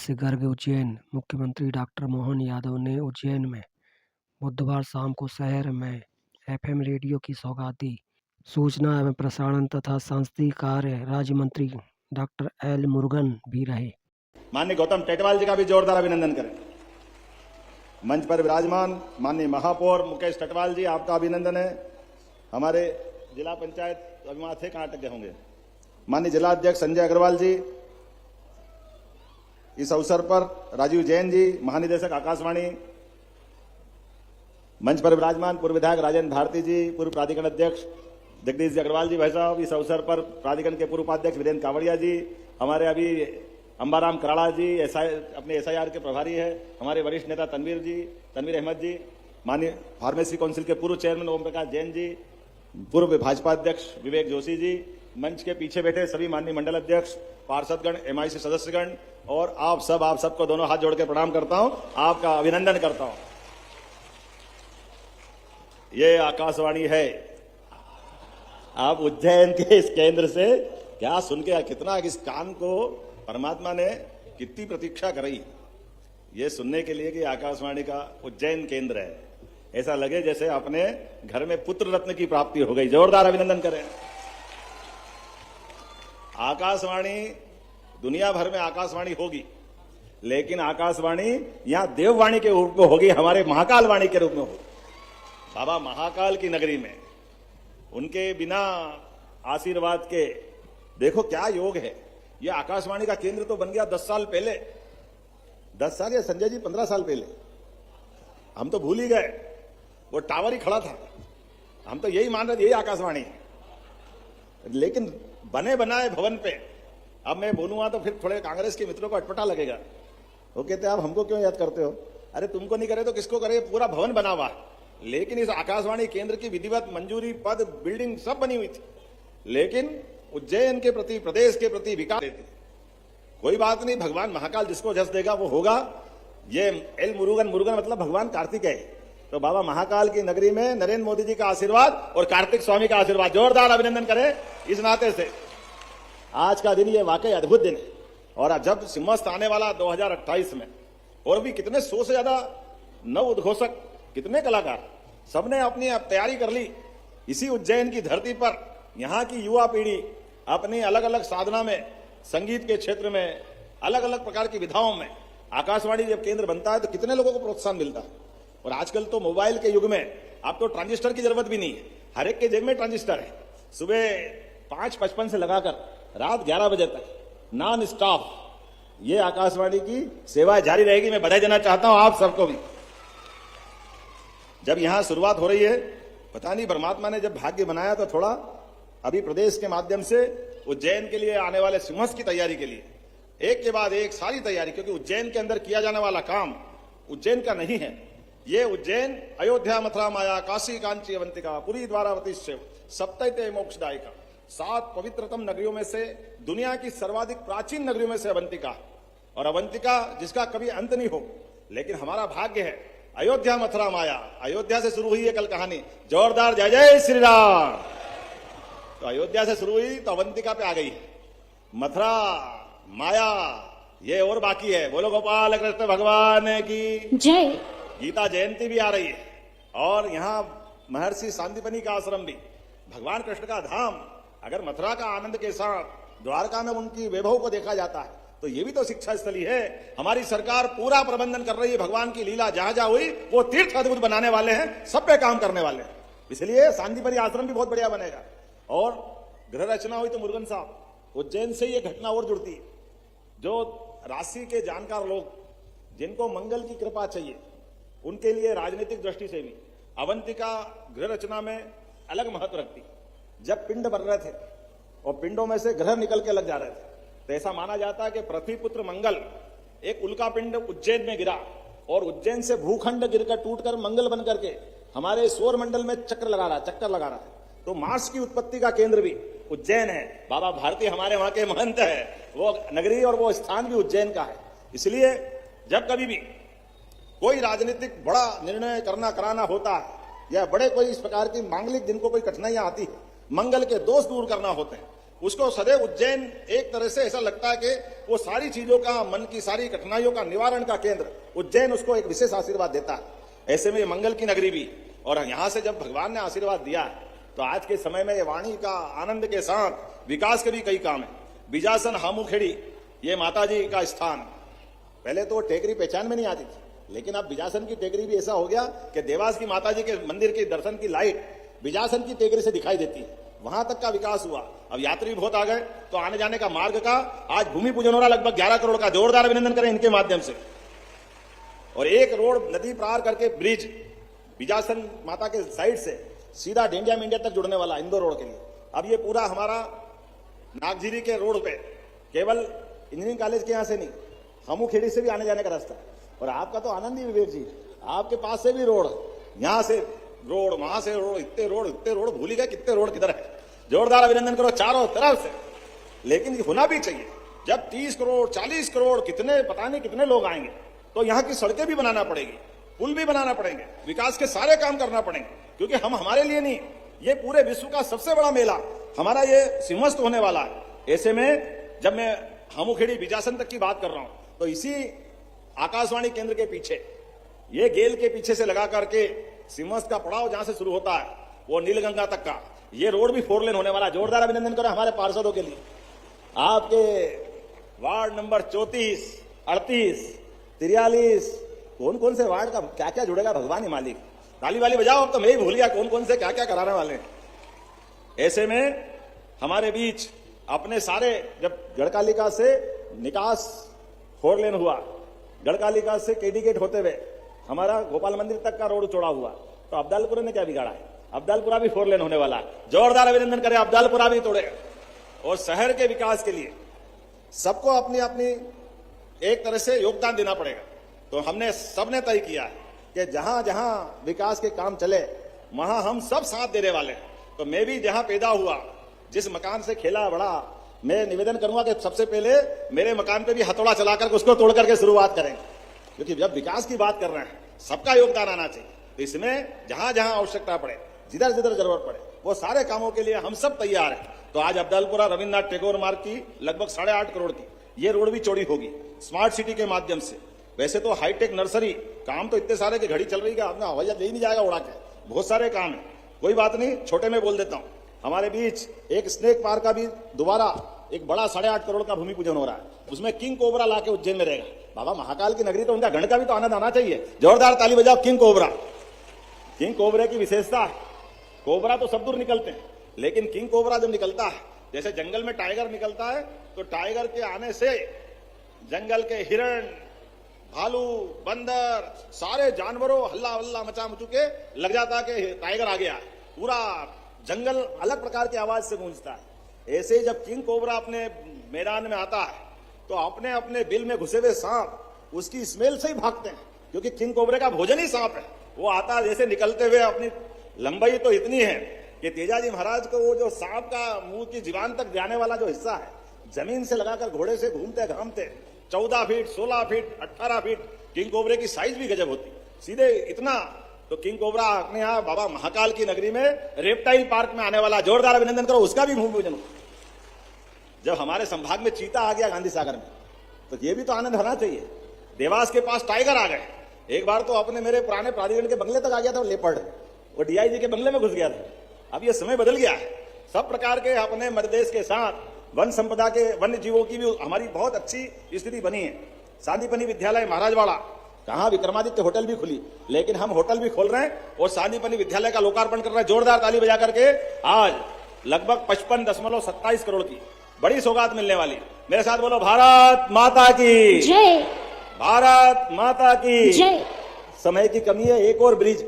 से गर्ग उज्जैन। मुख्यमंत्री डॉक्टर मोहन यादव ने उज्जैन में बुधवार शाम को शहर में एफएम रेडियो की सौगात दी। सूचना एवं प्रसारण तथा सांस्कृतिक कार्य राज्य मंत्री डॉक्टर एल मुरुगन भी रहे। माननीय गौतम टेटवाल जी का भी जोरदार अभिनंदन करें। मंच पर विराजमान माननीय महापौर मुकेश टेटवाल जी, आपका अभिनंदन है। हमारे जिला पंचायत अभी वहां थे, कहां अटक गए होंगे। माननीय जिला अध्यक्ष संजय अग्रवाल जी, इस अवसर पर राजीव जैन जी, महानिदेशक आकाशवाणी, मंच पर विराजमान पूर्व विधायक राजेंद्र भारती जी, पूर्व प्राधिकरण अध्यक्ष जगदीश जी अग्रवाल जी भाई साहब, इस अवसर पर प्राधिकरण के पूर्व उपाध्यक्ष वीरेंद्र कावड़िया जी, हमारे अभी अंबाराम कराड़ा जी अपने एसआईआर के प्रभारी है, हमारे वरिष्ठ नेता तनवीर अहमद जी, माननीय फार्मेसी काउंसिल के पूर्व चेयरमैन ओम प्रकाश जैन जी, पूर्व भाजपा अध्यक्ष विवेक जोशी जी, मंच के पीछे बैठे सभी माननीय मंडल अध्यक्ष, पार्षदगण, एमआईसी सदस्यगण और आप सबको दोनों हाथ जोड़ के प्रणाम करता हूं, आपका अभिनंदन करता हूं। ये आकाशवाणी है। आप उज्जैन के इस केंद्र से क्या सुन के, कितना इस कान को परमात्मा ने कितनी प्रतीक्षा कराई ये सुनने के लिए कि आकाशवाणी का उज्जैन केंद्र है। ऐसा लगे जैसे अपने घर में पुत्र रत्न की प्राप्ति हो गई। जोरदार अभिनंदन करें। आकाशवाणी, दुनिया भर में आकाशवाणी होगी, लेकिन आकाशवाणी यहां देववाणी के रूप में होगी, हमारे महाकाल वाणी के रूप में होगी। बाबा महाकाल की नगरी में उनके बिना आशीर्वाद के देखो क्या योग है। ये आकाशवाणी का केंद्र तो बन गया 10 साल पहले, 10 साल या संजय जी 15 साल पहले, हम तो भूल ही गए। वो टावर ही खड़ा था, हम तो यही मान रहे थे यही आकाशवाणी है। लेकिन बने बनाए भवन पे अब मैं बोलूंगा तो फिर थोड़े कांग्रेस के मित्रों को अटपटा लगेगा। वो कहते हैं आप हमको क्यों याद करते हो? अरे तुमको नहीं करे तो किसको करे? पूरा भवन बना हुआ। लेकिन इस आकाशवाणी केंद्र की विधिवत मंजूरी, पद, बिल्डिंग सब बनी हुई थी, लेकिन उज्जैन के प्रति, प्रदेश के प्रति विकास देती। कोई बात नहीं, भगवान महाकाल जिसको जस देगा वो होगा। ये एल मुरुगन मतलब भगवान कार्तिक है। तो बाबा महाकाल की नगरी में नरेंद्र मोदी जी का आशीर्वाद और कार्तिक स्वामी का आशीर्वाद। जोरदार अभिनंदन करें इस नाते से। आज का दिन ये वाकई अद्भुत दिन है। और जब सिंहस्थ आने वाला 2028 में, और भी कितने 100 से ज्यादा नव उद्घोषक, कितने कलाकार, सबने अपनी तैयारी कर ली। इसी उज्जैन की धरती पर यहां की युवा पीढ़ी अपनी अलग अलग साधना में, संगीत के क्षेत्र में, अलग अलग प्रकार की विधाओं में आकाशवाणी जब केंद्र बनता है तो कितने लोगों को प्रोत्साहन मिलता है। और आजकल तो मोबाइल के युग में अब तो ट्रांजिस्टर की जरूरत भी नहीं है, हर एक के जेब में ट्रांजिस्टर है। सुबह 5:55 से लगाकर रात 11 बजे तक नॉन स्टॉप ये आकाशवाणी की सेवा जारी रहेगी। मैं बधाई देना चाहता हूं आप सबको भी। जब यहां शुरुआत हो रही है, पता नहीं परमात्मा ने जब भाग्य बनाया तो थोड़ा अभी प्रदेश के माध्यम से उज्जैन के लिए आने वाले सिंहस्थ की तैयारी के लिए एक के बाद एक सारी तैयारी, क्योंकि उज्जैन के अंदर किया जाने वाला काम उज्जैन का नहीं है। ये उज्जैन अयोध्या, मथुरा, माया, काशी, कांची, अवंतिका, पुरी, द्वारावती, शिव, सप्तैते मोक्षदायिका, 7 पवित्रतम नगरियों में से, दुनिया की सर्वाधिक प्राचीन नगरियों में से अवंतिका। और अवंतिका जिसका कभी अंत नहीं हो। लेकिन हमारा भाग्य है अयोध्या, मथुरा, माया। अयोध्या से शुरू हुई है कल कहानी। जोरदार जय जय श्री राम। तो अयोध्या से शुरू हुई तो अवंतिका पे आ गई, मथुरा, माया, ये और बाकी है। बोलो गोपाल कृष्ण भगवान की जय। गीता जयंती भी आ रही है और यहां महर्षि सांदीपनि का आश्रम भी, भगवान कृष्ण का धाम। अगर मथुरा का आनंद के साथ द्वारका में उनकी वैभव को देखा जाता है तो ये भी तो शिक्षा स्थली है। हमारी सरकार पूरा प्रबंधन कर रही है। भगवान की लीला जहां जहां हुई वो तीर्थ अद्भुत बनाने वाले हैं, सब पे काम करने वाले हैं। इसलिए सांदीपनि आश्रम भी बहुत बढ़िया बनेगा। और गृह रचना हुई तो मुरुगन साहब, उज्जैन से ये घटना और जुड़ती है। जो राशि के जानकार लोग, जिनको मंगल की कृपा चाहिए, उनके लिए राजनीतिक दृष्टि से भी अवंतिका गृह रचना में अलग महत्व रखती। जब पिंड बन रहे थे और पिंडों में से ग्रह निकल के लग जा रहे थे, तो ऐसा माना जाता है कि पृथ्वी पुत्र मंगल, एक उल्का पिंड उज्जैन में गिरा और उज्जैन से भूखंड गिरकर टूटकर मंगल बन करके हमारे सौर मंडल में चक्कर लगा रहा है। तो मार्स की उत्पत्ति का केंद्र भी उज्जैन है। बाबा भारती हमारे वहां के महंत है, वो नगरी और वो स्थान भी उज्जैन का है। इसलिए जब कभी भी कोई राजनीतिक बड़ा निर्णय कराना होता है या बड़े कोई इस प्रकार की मांगलिक जिनको कोई कठिनाइयां आती है, मंगल के दोष दूर करना होते हैं, उसको सदैव उज्जैन एक तरह से ऐसा लगता है कि वो सारी चीजों का, मन की सारी कठिनाइयों का निवारण का केंद्र उज्जैन उसको एक विशेष आशीर्वाद देता है। ऐसे में ये मंगल की नगरी भी, और यहां से जब भगवान ने आशीर्वाद दिया तो आज के समय में ये वाणी का आनंद के साथ विकास के भी कई काम है। बिजासन हामुखेड़ी ये माता जी का स्थान, पहले तो टेकरी पहचान में नहीं आती थी, लेकिन अब बिजासन की टेकरी भी ऐसा हो गया कि देवास की माता जी के मंदिर के दर्शन की लाइट बिजासन की टेकरी से दिखाई देती है। वहां तक का विकास हुआ। अब यात्री बहुत आ गए तो आने जाने का मार्ग का आज भूमि पूजन हो रहा, लगभग 11 करोड़ का। जोरदार अभिनंदन करें इनके माध्यम से। और एक रोड नदी पार करके ब्रिज बिजासन माता के साइड से सीधा डेंडिया मिंडिया तक जुड़ने वाला इंदौर रोड के लिए। अब ये पूरा हमारा नागझीरी के रोड पे केवल इंजीनियरिंग कॉलेज के यहां से नहीं, हमूखेड़ी से भी आने जाने का रास्ता। और आपका तो आनंद ही विवेक जी, आपके पास से भी रोड, यहां से रोड, वहां से रोड, इतने रोड भूल ही गए कितने रोड किधर है। जोरदार अभिनंदन करो चारों तरफ से। लेकिन होना भी चाहिए। जब 30 करोड़ 40 करोड़ कितने पता नहीं कितने लोग आएंगे तो यहाँ की सड़कें भी बनाना पड़ेगी, पुल भी बनाना पड़ेंगे, विकास के सारे काम करना पड़ेंगे। क्योंकि हम हमारे लिए नहीं, ये पूरे विश्व का सबसे बड़ा मेला हमारा ये सिंहस्थ होने वाला है। ऐसे में जब मैं हमूखेड़ी बिजासन तक की बात कर रहा हूं तो इसी आकाशवाणी केंद्र के पीछे, ये गेल के पीछे से लगा करके सिंहस्थ का पड़ाव जहां से शुरू होता है वो नीलगंगा तक का ये रोड भी 4 लेन होने वाला। जोरदार अभिनंदन करो हमारे पार्षदों के लिए। आपके वार्ड नंबर 34, 38, 43 कौन कौन से वार्ड का क्या क्या जुड़ेगा भगवान ही मालिक। ताली वाली बजाओ, अब तो मैं ही भूल गया कौन कौन से क्या क्या कराने वाले हैं। ऐसे में हमारे बीच अपने सारे, जब गढ़कालिका से निकास 4 लेन हुआ, गढ़कालिका से केडी गेट होते हुए हमारा गोपाल मंदिर तक का रोड चौड़ा हुआ, तो अब्दालपुरा ने क्या बिगाड़ा है? अब्दालपुरा भी 4 लेन होने वाला है। जोरदार अभिनंदन करें, अब्दालपुरा भी तोड़े। और शहर के विकास के लिए सबको अपनी अपनी एक तरह से योगदान देना पड़ेगा। तो हमने सबने तय किया है कि जहां जहां विकास के काम चले वहां हम सब साथ देने वाले हैं। तो मैं भी जहां पैदा हुआ, जिस मकान से खेला बड़ा, मैं निवेदन करूंगा कि सबसे पहले मेरे मकान पे भी हथौड़ा चलाकर उसको तोड़ करके शुरुआत करेंगे। क्योंकि जब विकास की बात कर रहे हैं सबका योगदान आना चाहिए। तो इसमें जहां जहां आवश्यकता पड़े, जिधर जिधर जरूरत पड़े, वो सारे कामों के लिए हम सब तैयार हैं। तो आज अब्दालपुरा रविन्द्रनाथ टैगोर मार्ग की लगभग 8.5 करोड़ की ये रोड भी चौड़ी होगी स्मार्ट सिटी के माध्यम से। वैसे तो हाईटेक नर्सरी काम तो इतने सारे की घड़ी चल रही है, अपना हवाई जहाज ले ही नहीं जाएगा उड़ा के, बहुत सारे काम है। कोई बात नहीं, छोटे में बोल देता हूं। हमारे बीच एक स्नेक पार्क का भी दोबारा एक बड़ा 8.5 करोड़ का भूमि पूजन हो रहा है। उसमें किंग कोबरा लाके उज्जैन में रहेगा। बाबा महाकाल की नगरी तो उनका गण का भी तो आनंद आना चाहिए। जोरदार ताली बजाओ किंग कोबरा। किंग कोबरे की विशेषता, कोबरा तो सब दूर निकलते हैं, लेकिन किंग कोबरा जब निकलता है, जैसे जंगल में टाइगर निकलता है, तो टाइगर के आने से जंगल के हिरण, भालू, बंदर, सारे जानवरों हल्ला हल्ला मचा मचू के लग जाता है कि टाइगर आ गया। पूरा जंगल अलग प्रकार की आवाज से गूंजता है। ऐसे ही जब किंग कोबरा अपने मैदान में आता है तो अपने अपने बिल में घुसे हुए सांप उसकी स्मेल से ही भागते हैं, क्योंकि किंग कोबरे का भोजन ही सांप है। वो आता है जैसे निकलते हुए, अपनी लंबाई तो इतनी है कि तेजाजी महाराज को वो जो सांप का मुंह की जीवान तक जाने वाला जो हिस्सा है, जमीन से लगाकर घोड़े से घूमते घामते 14 फीट, 16 फीट, 18 फीट किंग कोबरे की साइज भी गजब होती, सीधे इतना। तो किंग कोबरा अपने यहाँ बाबा महाकाल की नगरी में रेप्टाइल पार्क में आने वाला। जोरदार अभिनंदन करो, उसका भी भूमि पूजन। जब हमारे संभाग में चीता आ गया गांधी सागर में, तो ये भी तो आनंद होना चाहिए। देवास के पास टाइगर आ गए। एक बार तो अपने मेरे पुराने प्राधिकरण के बंगले तक आ गया था लेपर्ड, वो डीआईजी के बंगले में घुस गया था। अब ये समय बदल गया है। सब प्रकार के अपने मध्य देश के साथ वन संपदा के, वन्य जीवों की भी हमारी बहुत अच्छी स्थिति बनी है। सांदीपनी विद्यालय महाराजवाड़ा, कहां विक्रमादित्य होटल भी खुली, लेकिन हम होटल भी खोल रहे हैं और सांदीपनी विद्यालय का लोकार्पण कर रहे हैं। जोरदार ताली बजा करके। आज लगभग 55.27 करोड़ की बड़ी सौगात मिलने वाली। मेरे साथ बोलो भारत माता की जय, भारत माता की जय। समय की कमी है। एक और ब्रिज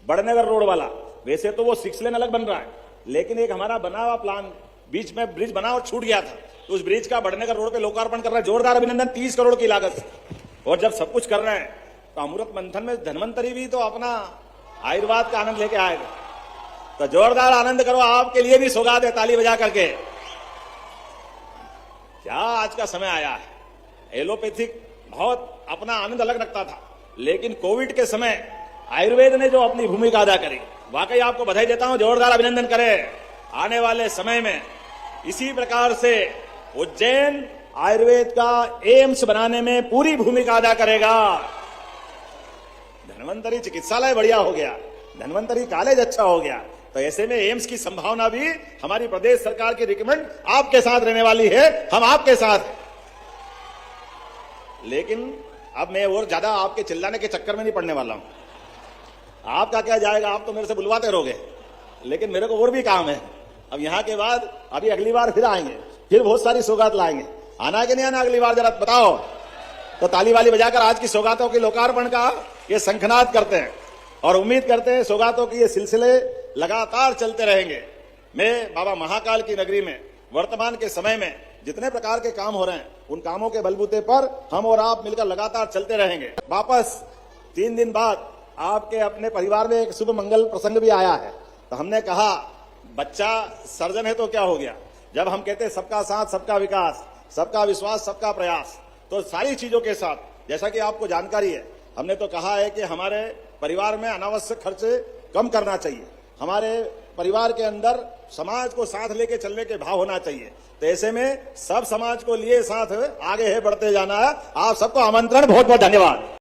बड़नगर रोड वाला, वैसे तो वो 6 लेन अलग बन रहा है, लेकिन एक हमारा बना हुआ प्लान बीच में ब्रिज बना और छूट गया था, तो उस ब्रिज का बड़नगर रोड पे लोकार्पण कर रहा है। जोरदार अभिनंदन। 30 करोड़ की लागत से। और जब सब कुछ कर रहे हैं तो अमृत मंथन में धन्वंतरी भी तो अपना आयुर्वेद का आनंद लेके आएगा। तो जोरदार आनंद करो, आपके लिए भी सौगात है ताली बजा करके। क्या आज का समय आया है। एलोपैथिक बहुत अपना आनंद अलग रखता था, लेकिन कोविड के समय आयुर्वेद ने जो अपनी भूमिका अदा करी, वाकई आपको बधाई देता हूं। जोरदार अभिनंदन करें। आने वाले समय में इसी प्रकार से उज्जैन आयुर्वेद का एम्स बनाने में पूरी भूमिका अदा करेगा। धन्वंतरी चिकित्सालय बढ़िया हो गया, धन्वंतरी कॉलेज अच्छा हो गया, तो ऐसे में एम्स की संभावना भी हमारी प्रदेश सरकार की रिकमेंड आपके साथ रहने वाली है, हम आपके साथ हैं। लेकिन अब मैं और ज्यादा आपके चिल्लाने के चक्कर में नहीं पड़ने वाला हूं। आपका क्या जाएगा, आप तो मेरे से बुलवाते रहोगे, लेकिन मेरे को और भी काम है। अब यहां के बाद अभी अगली बार फिर आएंगे, फिर बहुत सारी सौगात लाएंगे। आना कि नहीं आना अगली बार, जरा बताओ। तो ताली वाली बजाकर आज की सौगातों के लोकार्पण का ये शंखनाद करते हैं और उम्मीद करते हैं सौगातों के ये सिलसिले लगातार चलते रहेंगे। मैं बाबा महाकाल की नगरी में वर्तमान के समय में जितने प्रकार के काम हो रहे हैं, उन कामों के बलबूते पर हम और आप मिलकर लगातार चलते रहेंगे। वापस 3 दिन बाद आपके अपने परिवार में एक शुभ मंगल प्रसंग भी आया है, तो हमने कहा बच्चा सर्जन है तो क्या हो गया। जब हम कहते हैं सबका साथ सबका विकास, सबका विश्वास सबका प्रयास, तो सारी चीजों के साथ, जैसा कि आपको जानकारी है, हमने तो कहा है कि हमारे परिवार में अनावश्यक खर्चे कम करना चाहिए, हमारे परिवार के अंदर समाज को साथ लेके चलने के भाव होना चाहिए। तो ऐसे में सब समाज को लिए साथ आगे है बढ़ते जाना है। आप सबको आमंत्रण, बहुत बहुत धन्यवाद।